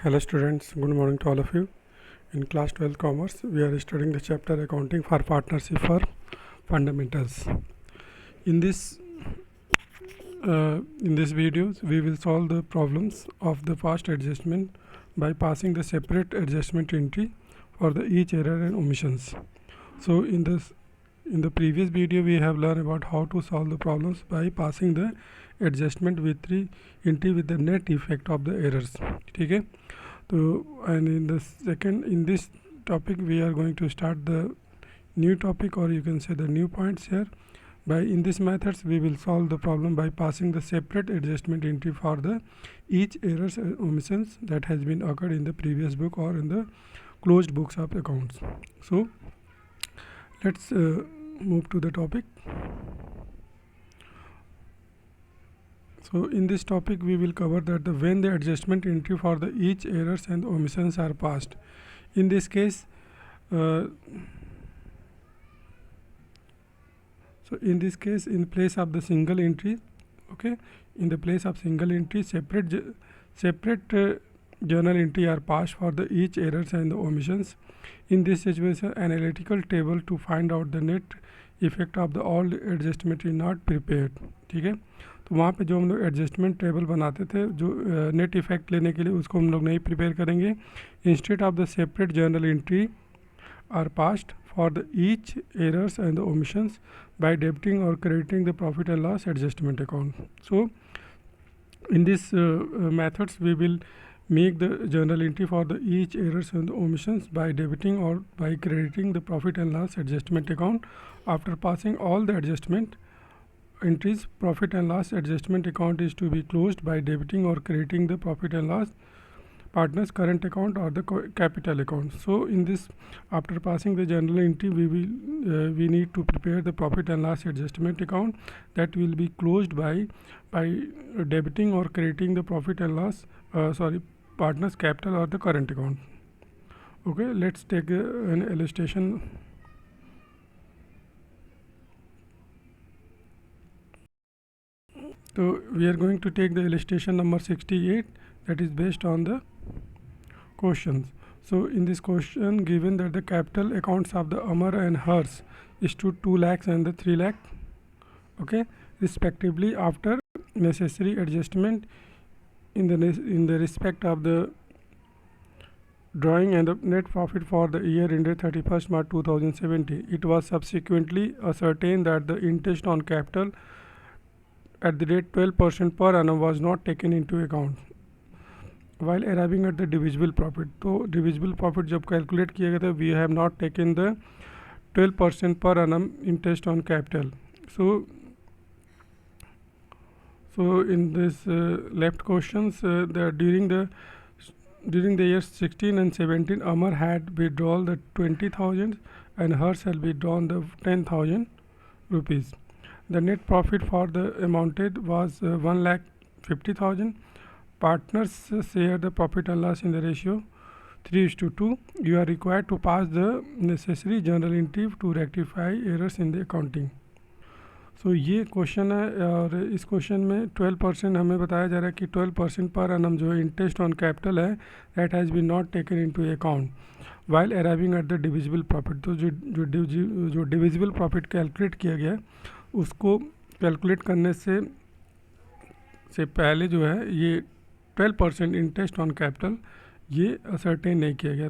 Hello students, good morning to all of you. In class 12 commerce, we are studying the chapter accounting for partnership for fundamentals. In this video, we will solve the problems of the past adjustment by passing the separate adjustment entry for the each error and omissions. So in the previous video, we have learned about how to solve the problems by passing the adjustment with the entry with the net effect of the errors. Okay. So, and in this topic we are going to start the new topic, or you can say the new points here. By in these methods we will solve the problem by passing the separate adjustment entry for the each errors and omissions that has been occurred in the previous book or in the closed books of accounts. So let's move to the topic. So in this topic we will cover that when the adjustment entry for the each errors and omissions are passed. In this case, in place of the single entry, okay, in the place of single entry, separate journal entry are passed for the each errors and the omissions. In this situation, analytical table to find out the net effect of the all adjustment is not prepared. ठीक है, तो वहाँ पे जो हम लोग adjustment table बनाते थे जो नेट इफेक्ट लेने के लिए, उसको हम लोग नहीं प्रिपेयर करेंगे. Instead of the separate journal entry are passed for the each errors and the omissions by debiting or crediting the profit and loss adjustment account. So in this methods we will make the journal entry for the each errors and the omissions by debiting or by crediting the profit and loss adjustment account. After passing all the adjustment entries, profit and loss adjustment account is to be closed by debiting or crediting the profit and loss partners current account or the capital account. So in this, after passing the journal entry, we need to prepare the profit and loss adjustment account that will be closed by debiting or crediting the profit and loss partners capital or the current account. Okay, let's take an illustration. So we are going to take the illustration number 68, that is based on the questions. So in this question, given that the capital accounts of the Amar and Hers is to 2 lakhs and the 3 lakh, okay, respectively, after necessary adjustment in the respect of the drawing and the net profit for the year ended 31st March 2017, it was subsequently ascertained that the interest on capital at the rate 12% per annum was not taken into account while arriving at the divisible profit. तो divisible profit जब calculate किया गया था, we have not taken the 12% per annum interest on capital. So in this left questions, during the years 16 and 17, Amar had withdrawn the 20,000 and Hers had withdrawn the 10,000 rupees. The net profit for the amounted was 1,50,000. Partners share the profit and loss in the ratio 3:2. You are required to pass the necessary journal entry to rectify errors in the accounting. So ये question है और इस question में 12% हमें बताया जा रहा है कि 12% पर annum जो इंटरेस्ट ऑन कैपिटल है that has been not taken into account while arriving at the divisible profit. तो जो डिविजिबल प्रॉफिट कैलकुलेट किया गया उसको कैलकुलेट करने से पहले जो है ये 12% इंटरेस्ट ऑन कैपिटल ये असर्टेन नहीं किया गया.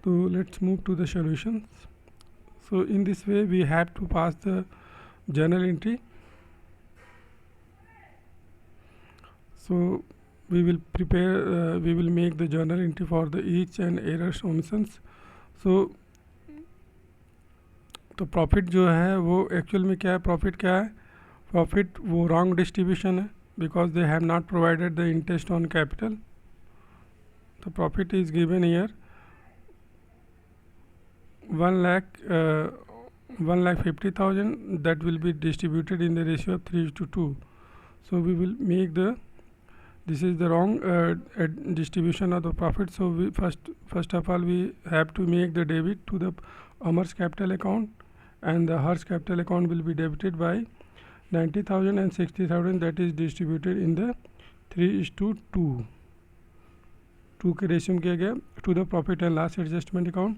तो let's move to the solution. So in this way we have to pass the journal entry. So we will make the journal entry for the each and errors omissions. So तो profit जो है वो actual में क्या है, profit क्या है, profit वो रॉन्ग डिस्ट्रीब्यूशन है because they have not provided the interest on capital. तो profit is given year 1,50,000 that will be distributed in the ratio of 3:2. So we will make this is the wrong distribution of the profit. So we first of all we have to make the debit to the Amar's capital account, and the Hers capital account will be debited by 90,000 and 60,000 that is distributed in the 3:2. 2 के ratio में किया गया to the profit and loss adjustment account.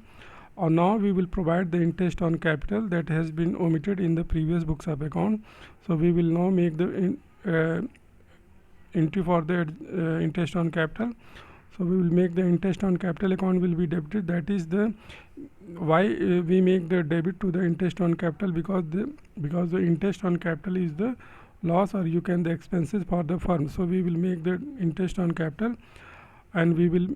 और now we will provide the interest on capital that has been omitted in the previous books of account. So we will now make the entry for the interest on capital. So we will make the interest on capital account will be debited. That is the why we make the debit to the interest on capital, because the interest on capital is the loss, or you can the expenses for the firm. So we will make the interest on capital, and we will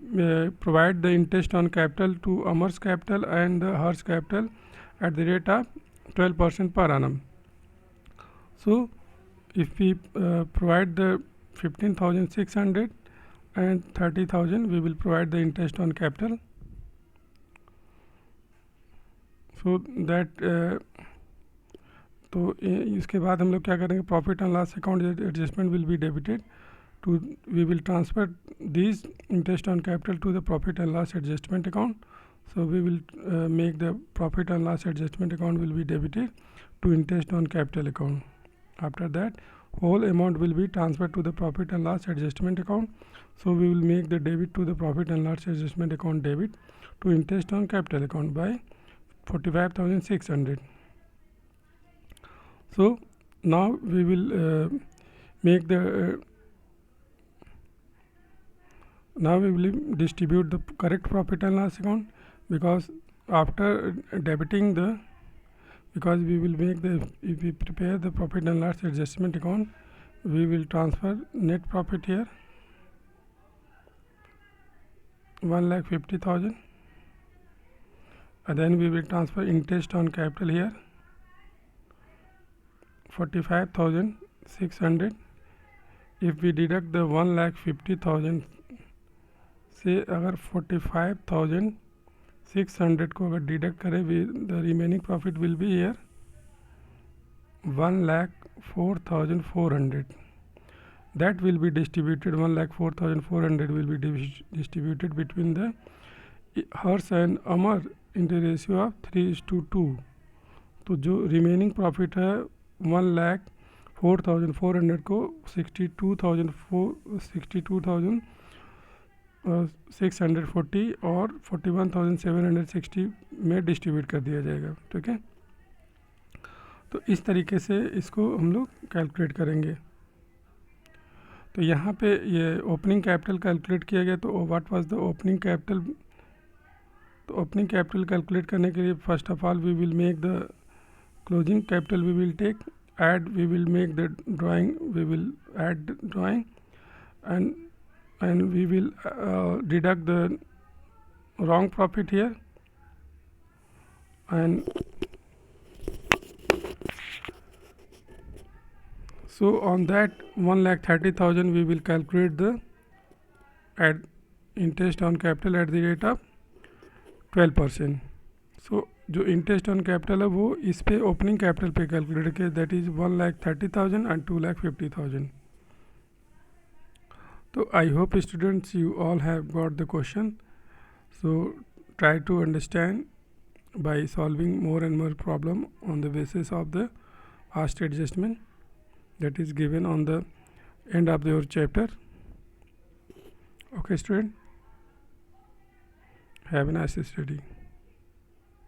provide the interest on capital to Amar's capital and Harsh capital at the rate of 12% per annum. So if we provide the 15,600 and 30,000, we will provide the interest on capital. So that तो इसके बाद हम लोग क्या करेंगे, profit and loss account adjustment will be debited to, we will transfer this interest on capital to the profit and loss adjustment account. So we will make the profit and loss adjustment account will be debited to interest on capital account. After that, whole amount will be transferred to the profit and loss adjustment account. So we will make the debit to the profit and loss adjustment account debit to interest on capital account by 45,600. So now we will make the now we will distribute the correct profit and loss account, because after debiting the, because we will make the, if we prepare the profit and loss adjustment account, we will transfer net profit here 1,50,000, and then we will transfer interest on capital here 45,600. if we deduct the 1,50,000 से अगर 45,600 को अगर deduct करें, the remaining profit will be here 1,04,400. that will be distributed, 1,04,400 will be distributed between the Harsh and Amar in the ratio of 3:2. तो जो remaining profit है 1,04,400 को 62,640 और 41,760 में डिस्ट्रीब्यूट कर दिया जाएगा. ठीक है, तो इस तरीके से इसको हम लोग कैलकुलेट करेंगे. तो यहाँ पे ये ओपनिंग कैपिटल कैलकुलेट किया गया. तो what was the opening capital. तो ओपनिंग कैपिटल कैलकुलेट करने के लिए first of all we will make the closing capital, we will take add, we will make the drawing, we will add the drawing, and we will deduct the wrong profit here, and so on that 1,30,000 we will calculate the add interest on capital at the rate of 12%. so जो interest on capital है वो इस पे opening capital पे calculate किया, that is 1,30,000 and 2,50,000. तो I hope students you all have got the question. So try to understand by solving more and more problem on the basis of the past adjustment that is given on the end of your chapter. Okay student, have a nice study.